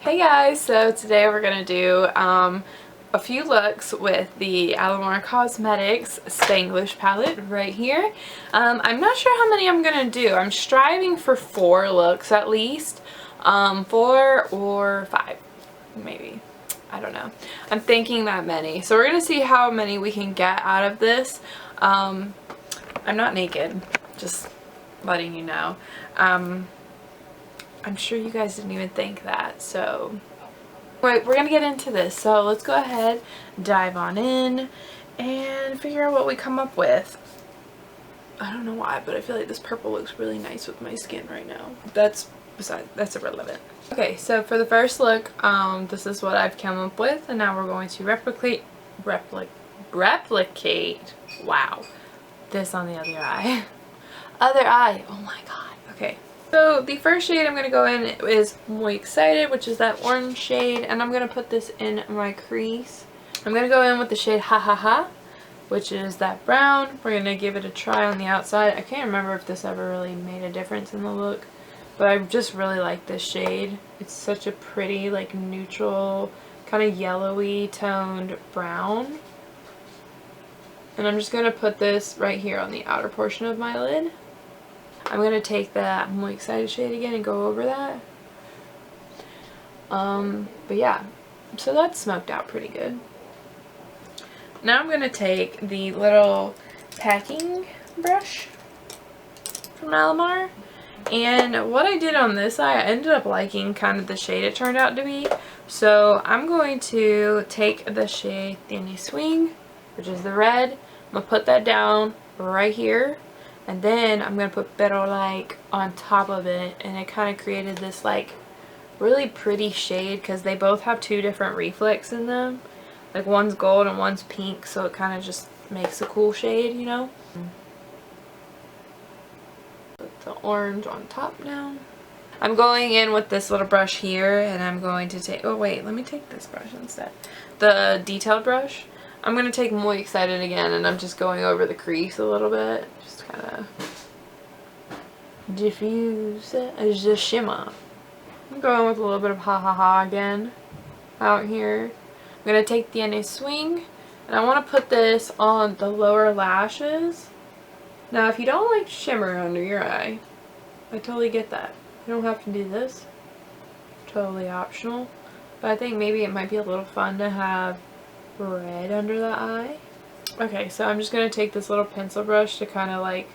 Hey guys, so today we're going to do a few looks with the Alamar Cosmetics Spanglish palette right here. I'm not sure how many I'm going to do. I'm striving for 4 looks at least. 4 or 5 maybe. I don't know. I'm thinking that many. So we're going to see how many we can get out of this. I'm not naked, just letting you know. I'm sure you guys didn't even think that, so we're gonna get into this. So let's go ahead, dive on in, and figure out what we come up with. I don't know why, but I feel like this purple looks really nice with my skin right now. That's irrelevant. Okay, so for the first look, this is what I've come up with, and now we're going to replicate, wow, this on the other eye. Other eye, oh my god. Okay. So the first shade I'm going to go in is Muy Excited, which is that orange shade, and I'm going to put this in my crease. I'm going to go in with the shade Ha Ha Ha, which is that brown. We're going to give it a try on the outside. I can't remember if this ever really made a difference in the look, but I just really like this shade. It's such a pretty, like, neutral, kind of yellowy toned brown. And I'm just going to put this right here on the outer portion of my lid. I'm going to take that Muy Excited shade again and go over that. But yeah, so that's smoked out pretty good. Now I'm going to take the little packing brush from Alamar. And what I did on this eye, I ended up liking kind of the shade it turned out to be. So I'm going to take the shade Tiene Swing, which is the red. I'm going to put that down right here. And then I'm going to put Pero Like on top of it, and it kind of created this like really pretty shade because they both have 2 different reflex in them. Like one's gold and one's pink, so it kind of just makes a cool shade, you know. Put the orange on top now. I'm going in with this little brush here, and I'm going to take, oh wait, let me take this brush instead. The detailed brush. I'm going to take Muy Excited again, and I'm just going over the crease a little bit. Just kind of diffuse it. Just shimmer. I'm going with a little bit of Ha Ha Ha again out here. I'm going to take Tiene Swing, and I want to put this on the lower lashes. Now, if you don't like shimmer under your eye, I totally get that. You don't have to do this. Totally optional. But I think maybe it might be a little fun to have red under the eye. Okay, so I'm just going to take this little pencil brush to kind of like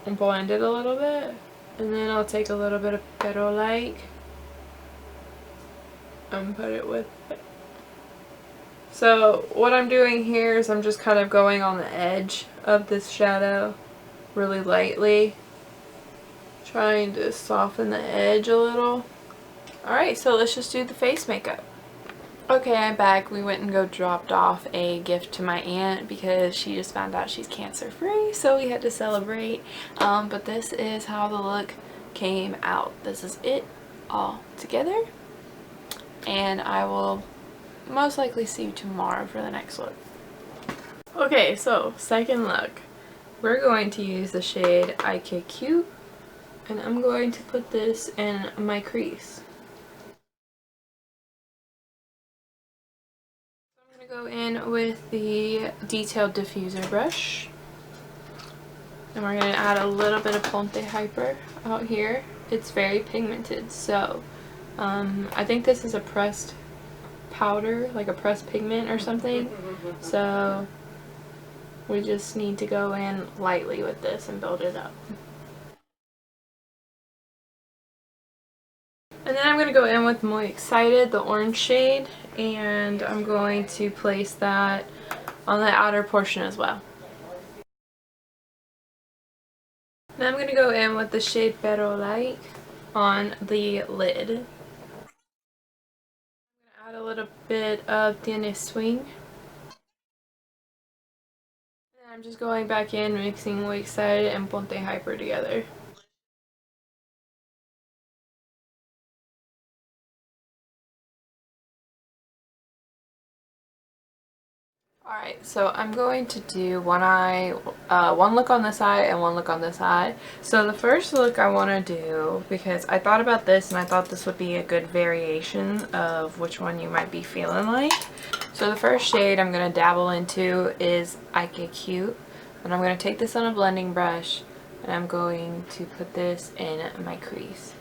blend it a little bit. And then I'll take a little bit of Pero Like and put it with it. So what I'm doing here is I'm just kind of going on the edge of this shadow really lightly. Trying to soften the edge a little. Alright, so let's just do the face makeup. Okay, I'm back. We went and dropped off a gift to my aunt because she just found out she's cancer free, so we had to celebrate. But this is how the look came out. This is it all together, and I will most likely see you tomorrow for the next look. Okay, so second look. We're going to use the shade IKQ, and I'm going to put this in my crease. Go in with the detailed diffuser brush, and we're going to add a little bit of Ponte Hyper out here. It's very pigmented, so I think this is a pressed powder, like a pressed pigment or something, so we just need to go in lightly with this and build it up. And then I'm going to go in with Muy Excited, the orange shade, and I'm going to place that on the outer portion as well. Then I'm going to go in with the shade Pero Like on the lid. I'm going to add a little bit of Tiene Swing. And I'm just going back in, mixing Muy Excited and Ponte Hyper together. Alright, so I'm going to do one eye, one look on this eye and one look on this eye. So the first look I want to do, because I thought about this and I thought this would be a good variation of which one you might be feeling like. So the first shade I'm going to dabble into is IKQ, and I'm going to take this on a blending brush and I'm going to put this in my crease.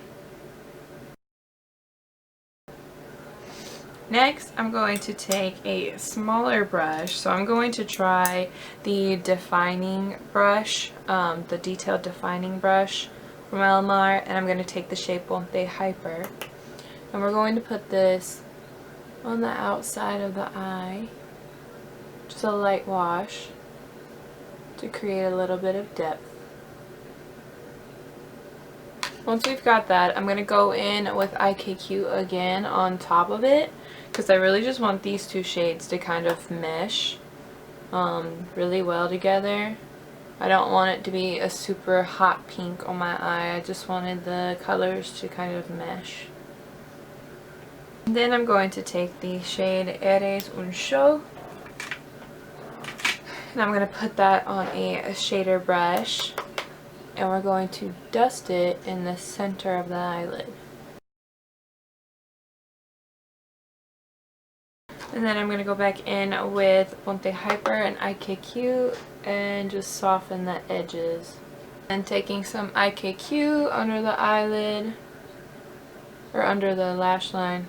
Next, I'm going to take a smaller brush, so I'm going to try the defining brush, the detailed defining brush from Alamar, and I'm going to take the shade Ponte Hyper, and we're going to put this on the outside of the eye, just a light wash to create a little bit of depth. Once we've got that, I'm going to go in with IKQ again on top of it, because I really just want these two shades to kind of mesh really well together. I don't want it to be a super hot pink on my eye. I just wanted the colors to kind of mesh. And then I'm going to take the shade Eres un Show, and I'm going to put that on a shader brush, and we're going to dust it in the center of the eyelid. And then I'm going to go back in with Ponte Hyper and IKQ and just soften the edges. And taking some IKQ under the eyelid, or under the lash line,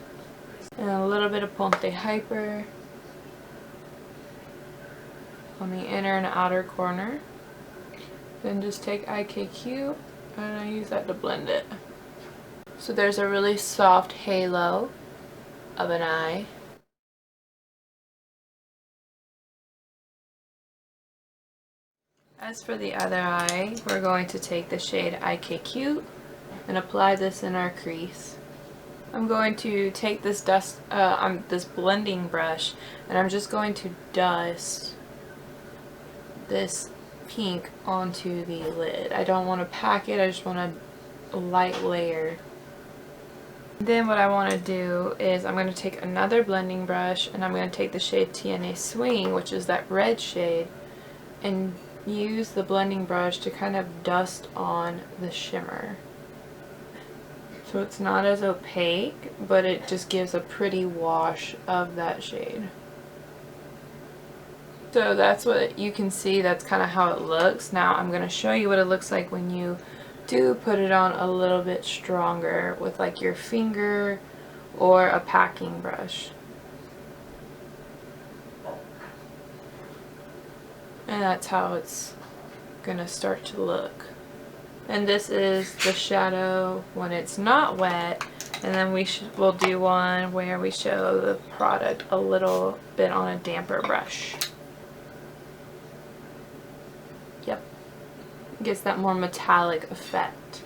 and a little bit of Ponte Hyper on the inner and outer corner. Then just take IKQ and I use that to blend it. So there's a really soft halo of an eye. As for the other eye, we're going to take the shade IKQ and apply this in our crease. I'm going to take this this blending brush, and I'm just going to dust this pink onto the lid. I don't want to pack it, I just want a light layer. Then what I want to do is I'm going to take another blending brush, and I'm going to take the shade Tiene Swing, which is that red shade, and use the blending brush to kind of dust on the shimmer. So it's not as opaque, but it just gives a pretty wash of that shade. So that's what you can see, that's kind of how it looks. Now I'm going to show you what it looks like when you do put it on a little bit stronger with like your finger or a packing brush. And that's how it's gonna start to look. And this is the shadow when it's not wet, and then we'll do one where we show the product a little bit on a damper brush. Yep, gives that more metallic effect.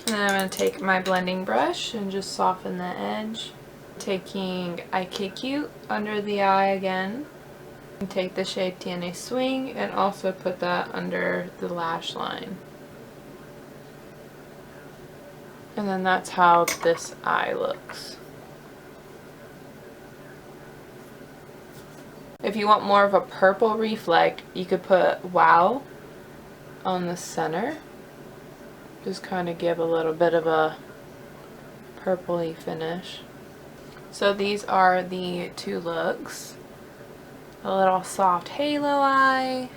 And then I'm going to take my blending brush and just soften the edge, taking IKQ under the eye again. Take the shade Tiene Swing and also put that under the lash line. And then that's how this eye looks. If you want more of a purple reflect, you could put Wow on the center. Just kind of give a little bit of a purpley finish. So these are the two looks. A little soft halo eye,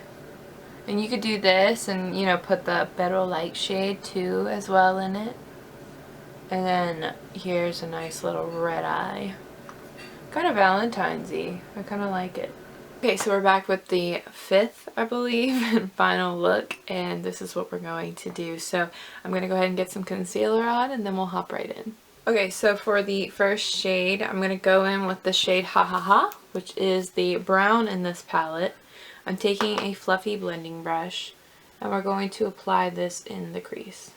and you could do this and, you know, put the Pero Light shade too as well in it. And then here's a nice little red eye, kind of Valentine's-y. I kind of like it. Okay, so we're back with the fifth, I believe, and final look, and this is what we're going to do. So I'm going to go ahead and get some concealer on, and then we'll hop right in. Okay, so for the first shade, I'm going to go in with the shade Ha Ha Ha, which is the brown in this palette. I'm taking a fluffy blending brush, and we're going to apply this in the crease.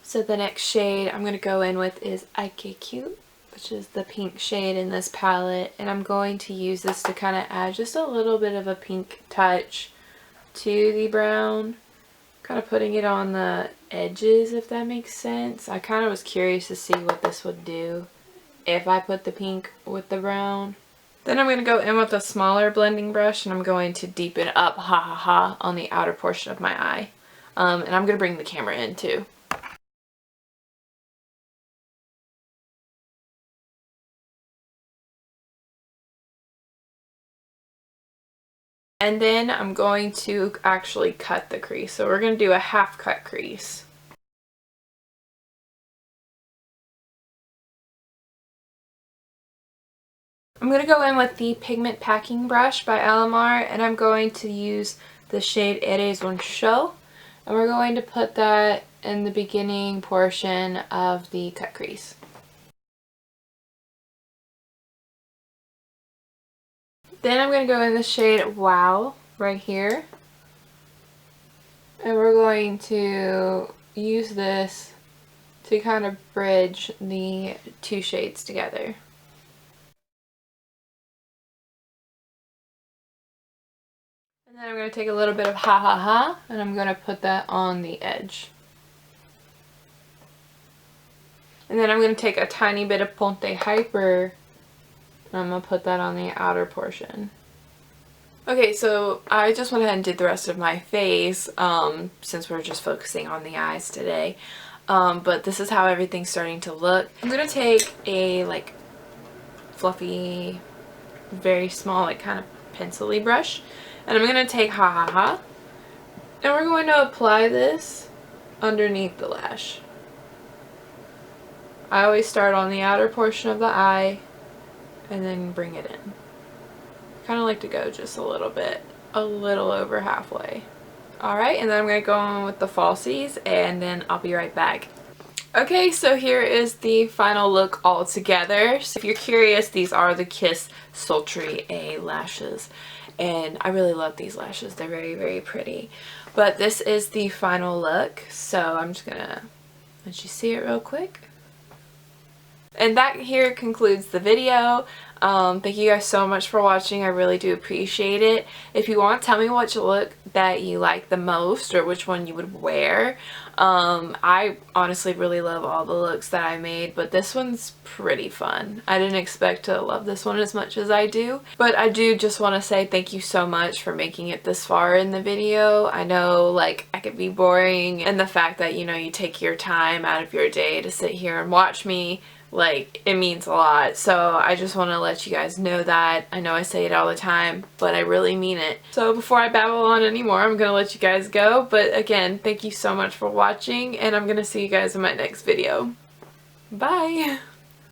So the next shade I'm going to go in with is IKQ, which is the pink shade in this palette, and I'm going to use this to kind of add just a little bit of a pink touch to the brown. Kind of putting it on the edges, if that makes sense. I kind of was curious to see what this would do if I put the pink with the brown. Then I'm going to go in with a smaller blending brush and I'm going to deepen up ha ha ha on the outer portion of my eye. And I'm going to bring the camera in too. And then I'm going to actually cut the crease. So we're going to do a half cut crease. I'm going to go in with the Pigment Packing Brush by Alamar, and I'm going to use the shade Eres un Show, and we're going to put that in the beginning portion of the cut crease. Then I'm going to go in the shade Wow right here, and we're going to use this to kind of bridge the two shades together. And then I'm going to take a little bit of Ha Ha Ha and I'm going to put that on the edge. And then I'm going to take a tiny bit of Ponte Hyper and I'm going to put that on the outer portion. Okay, so I just went ahead and did the rest of my face since we're just focusing on the eyes today. But this is how everything's starting to look. I'm going to take a like fluffy, very small, like kind of pencil-y brush. And I'm going to take Ha Ha Ha, and we're going to apply this underneath the lash. I always start on the outer portion of the eye and then bring it in. Kind of like to go just a little bit, a little over halfway. Alright, and then I'm going to go on with the falsies and then I'll be right back. Okay, so here is the final look all together. So if you're curious, these are the Kiss Sultry A lashes. And I really love these lashes. They're very, very pretty. But this is the final look. So I'm just going to let you see it real quick. And that here concludes the video. Thank you guys so much for watching. I really do appreciate it. If you want, tell me which look that you like the most or which one you would wear. I honestly really love all the looks that I made, but this one's pretty fun. I didn't expect to love this one as much as I do, but I do just want to say thank you so much for making it this far in the video. I know like I could be boring, and the fact that, you know, you take your time out of your day to sit here and watch me, like, it means a lot. So I just want to let you guys know that. I know I say it all the time, but I really mean it. So before I babble on anymore, I'm going to let you guys go. But again, thank you so much for watching, and I'm going to see you guys in my next video. Bye!